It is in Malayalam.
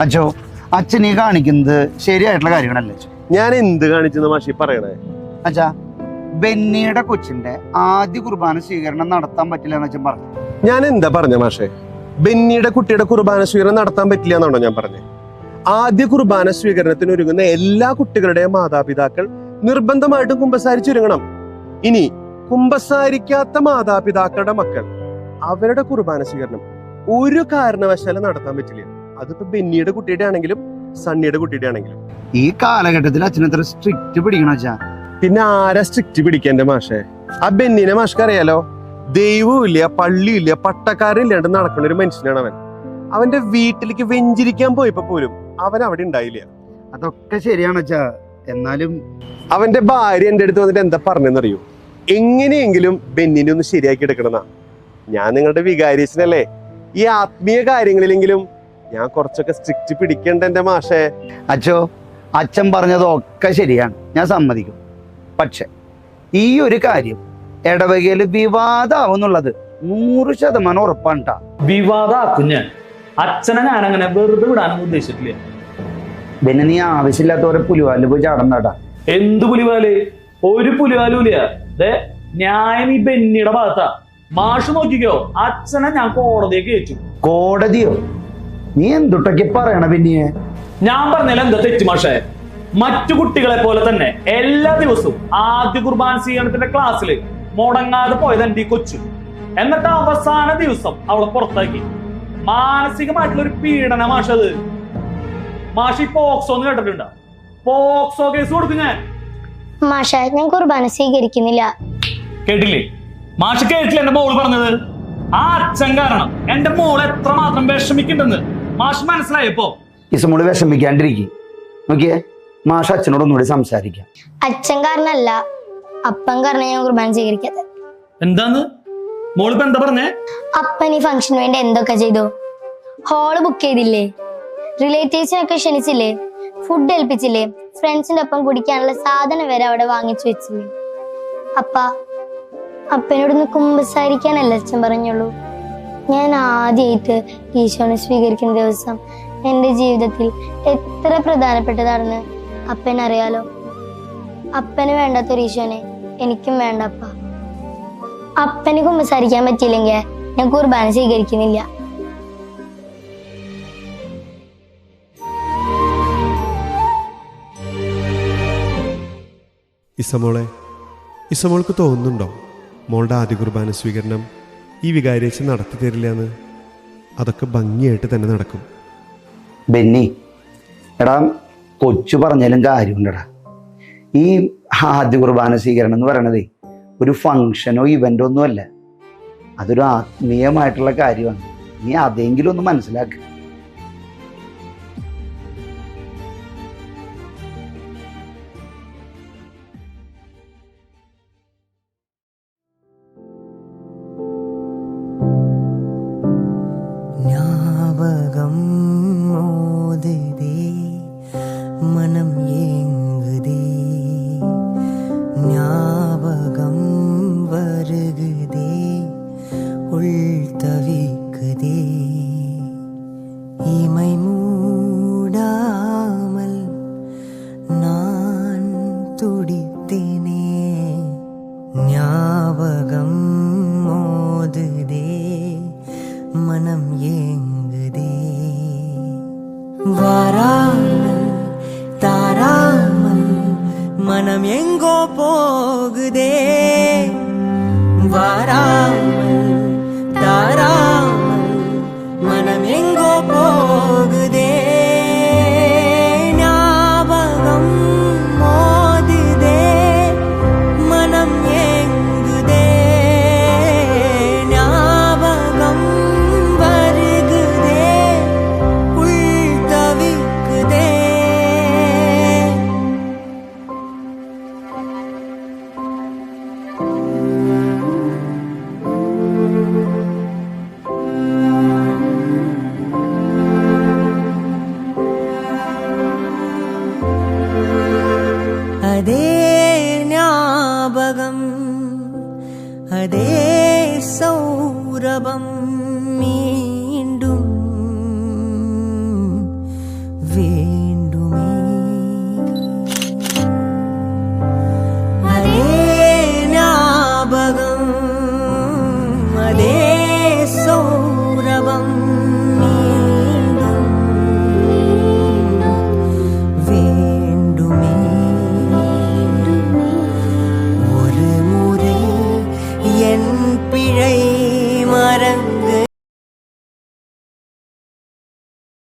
അച്ഛോ, അച്ഛൻ ഈ കാണിക്കുന്നത് ശരിയായിട്ടുള്ള കാര്യങ്ങളല്ലേ അച്ഛൻ? ഞാൻ എന്ത് കാണിച്ചെന്ന് മാഷി പറയണേ? അച്ഛാ, ബെന്നിയുടെ കൊച്ചിന്റെ ആദ്യ കുർബാന സ്വീകരണം നടത്താൻ പറ്റില്ല എന്ന് അച്ഛൻ പറഞ്ഞു. ഞാൻ എന്താ പറഞ്ഞ മാഷേ? ബെന്നിയുടെ കുട്ടിയുടെ കുർബാന സ്വീകരണം നടത്താൻ പറ്റില്ല എന്നാണോ ഞാൻ പറഞ്ഞത്? ആദ്യ കുർബാന സ്വീകരണത്തിന് ഒരുങ്ങുന്ന എല്ലാ കുട്ടികളുടെയും മാതാപിതാക്കൾ നിർബന്ധമായിട്ടും കുമ്പസാരിച്ചൊരുങ്ങണം. ഇനി കുമ്പസാരിക്കാത്ത മാതാപിതാക്കളുടെ മക്കൾ അവരുടെ കുർബാന സ്വീകരണം ഒരു കാരണവശാലും നടത്താൻ പറ്റില്ല. അതിപ്പോ ബെന്നിയുടെ കുട്ടിയുടെ ആണെങ്കിലും സണ്ണിയുടെ കുട്ടിയുടെ ആണെങ്കിലും. ഈ കാലഘട്ടത്തിൽ അച്ഛൻ എത്ര സ്ട്രിക്റ്റ് പിടിക്കണം അച്ഛാ? പിന്നെ ആരാ സ്ട്രിക്റ്റ് പിടിക്കേണ്ട മാഷേ? ആ ബെന്നിനെ മാഷ്ക്ക് അറിയാലോ, ദൈവവും ഇല്ല, പള്ളിയില്ല, പട്ടക്കാരില്ലാണ്ട് നടക്കുന്ന ഒരു മനുഷ്യനാണ് അവൻ. അവന്റെ വീട്ടിലേക്ക് വെഞ്ചിരിക്കാൻ പോയപ്പോ പോലും അവൻ അവിടെ ഉണ്ടായില്ല. അതൊക്കെ ശരിയാണ് അച്ഛാ. എന്നാലും അവന്റെ ഭാര്യ എന്റെ അടുത്ത് വന്നിട്ട് എന്താ പറഞ്ഞെന്നറിയോ? എങ്ങനെയെങ്കിലും ബെന്നിനെ ഒന്ന് ശരിയാക്കി എടുക്കണമെന്നാ. ഞാൻ നിങ്ങളുടെ വികാരിച്ചനല്ലേ, ഈ ആത്മീയ കാര്യങ്ങളിലെങ്കിലും ഞാൻ കുറച്ചൊക്കെ സ്ട്രിക്റ്റ് പിടിക്കണ്ട എന്റെ മാഷേ. അച്ഛോ, അച്ഛൻ പറഞ്ഞതൊക്കെ ശരിയാണ്, ഞാൻ സമ്മതിക്കും. പക്ഷെ ഈ ഒരു കാര്യം ഇടവകയില് വിവാദമാവുന്നുള്ളത് 100% ഉറപ്പാണ് ട്ടാ. വിവാദമാക്കും ഞാൻ. അച്ഛനെ ഞാൻ അങ്ങനെ വെറുതെ വിടാനൊന്നും ഉദ്ദേശിച്ചിട്ടില്ല. പിന്നെ നീ ആവശ്യമില്ലാത്തവരെ പുലിവാലിൽ പോയി ചാടണ്ടാ. എന്ത് പുലിവാല്? ഒരു പുലിവാലും ഇല്ല. ന്യായം ഈ ബെന്നിയുടെ ഭാഗത്താ. മാഷ് നോക്കിക്കോ, അച്ഛനെ ഞാൻ കോടതിയൊക്കെ ഏച്ചു. കോടതിയോ? നീ എന്തുട്ടൊക്കെ പറയണ പിന്നെ? ഞാൻ പറഞ്ഞാൽ എന്താ തെറ്റ് മാഷേ? മറ്റു കുട്ടികളെ പോലെ തന്നെ എല്ലാ ദിവസവും ആദ്യ കുർബാന സ്വീകരണത്തിന്റെ ക്ലാസ്സിൽ മുടങ്ങാതെ പോയത് എന്റെ ഈ കൊച്ചു. എന്നിട്ട് അവസാന ദിവസം അവളെ പുറത്താക്കി. മാനസികമായിട്ടുള്ള ഒരു പീഡന മാഷത്. മാഷി പോക്സോ എന്ന് കേട്ടിട്ടുണ്ടോ? പോക്സോ കേസ് കൊടുക്കും ഞാൻ. മാഷ, ഞാൻ കുർബാന സ്വീകരിക്കുന്നില്ല. കേട്ടില്ലേ? മാഷ് കേട്ടില്ല എന്റെ മോള് പറഞ്ഞത്? ആ അച്ഛൻ കാരണം എന്റെ മോൾ എത്രമാത്രം വിഷമിക്കുന്നുണ്ടെന്ന് മാഷ് മനസ്സിലായപ്പോ? ഇസുമോള് വിഷമിക്കാണ്ടിരിക്കും. നോക്കിയേ, മാഷ അച്ഛനോട് ഒന്നുകൂടി സംസാരിക്കാം. അച്ഛൻ കാരണല്ല, അപ്പൻ കാരണം ഞാൻ കുർബാന സ്വീകരിക്കാത്ത. എന്താന്ന് മോളിപ്പോ എന്താ പറഞ്ഞേ? അപ്പൻ ഈ ഫംഗ്ഷന് വേണ്ടി എന്തൊക്കെ ചെയ്തു? ഹാള് ബുക്ക് ചെയ്തില്ലേ? റിലേറ്റീവ്സിനൊക്കെ ക്ഷണിച്ചില്ലേ? ഫുഡ് ഏൽപ്പിച്ചില്ലേ? ഫ്രണ്ട്സിന്റെ ഒപ്പം കുടിക്കാനുള്ള സാധനം വരെ അവിടെ വാങ്ങിച്ചു വെച്ചില്ലേ? അപ്പനോടൊന്ന് കുമ്പസാരിക്കാനല്ല അച്ഛൻ പറഞ്ഞുള്ളൂ. ഞാൻ ആദ്യമായിട്ട് ഈശോനെ സ്വീകരിക്കുന്ന ദിവസം എന്റെ ജീവിതത്തിൽ എത്ര പ്രധാനപ്പെട്ടതാണെന്ന് അപ്പൻ അറിയാലോ. അപ്പന് വേണ്ടാത്തൊരു ഈശോനെ എനിക്കും വേണ്ട അപ്പ. അപ്പന് കുമ്പസാരിക്കാൻ പറ്റിയില്ലെങ്കിൽ ഞാൻ കുർബാന സ്വീകരിക്കുന്നില്ല. ഇസമോൾക്ക് തോന്നുന്നുണ്ടോ മോളുടെ ആദ്യ കുർബാന സ്വീകരണം ഈ വികാരിയച്ഛൻ നടത്തി തരില്ല എന്ന്? അതൊക്കെ ഭംഗിയായിട്ട് തന്നെ നടക്കും. ബെന്നി, എടാ, കൊച്ചു പറഞ്ഞാലും കാര്യമുണ്ടടാ. ഈ ആദ്യ കുർബാന സ്വീകരണം എന്ന് പറയണതേ ഒരു ഫംഗ്ഷനോ ഇവന്റോ ഒന്നും അല്ല. അതൊരു ആത്മീയമായിട്ടുള്ള കാര്യമാണ്. നീ അതെങ്കിലും ഒന്ന് മനസ്സിലാക്കുക. ஞாபகம் மோதுதே, மனம் ஏங்குதே, ஞாபகம் வருகுதே, உள் தவிக்குதே, இமை மூடாமல் நான் துடித்தேனே. ஞாபகம் மோதுதே, மனம் ஏங்குதே, வாராமல் தாராமல் மனம் எங்கோ போகுதே. வாராமல் தாராமல் மனம் எங்கோ போகுதே. ஞாபகம் மோதுதே, மனம் ஏங்குதே, ஞாபகம் வருகுதே, உள் தவிக்குதே. அதே ஞாபகம், அதே சௌரபம்,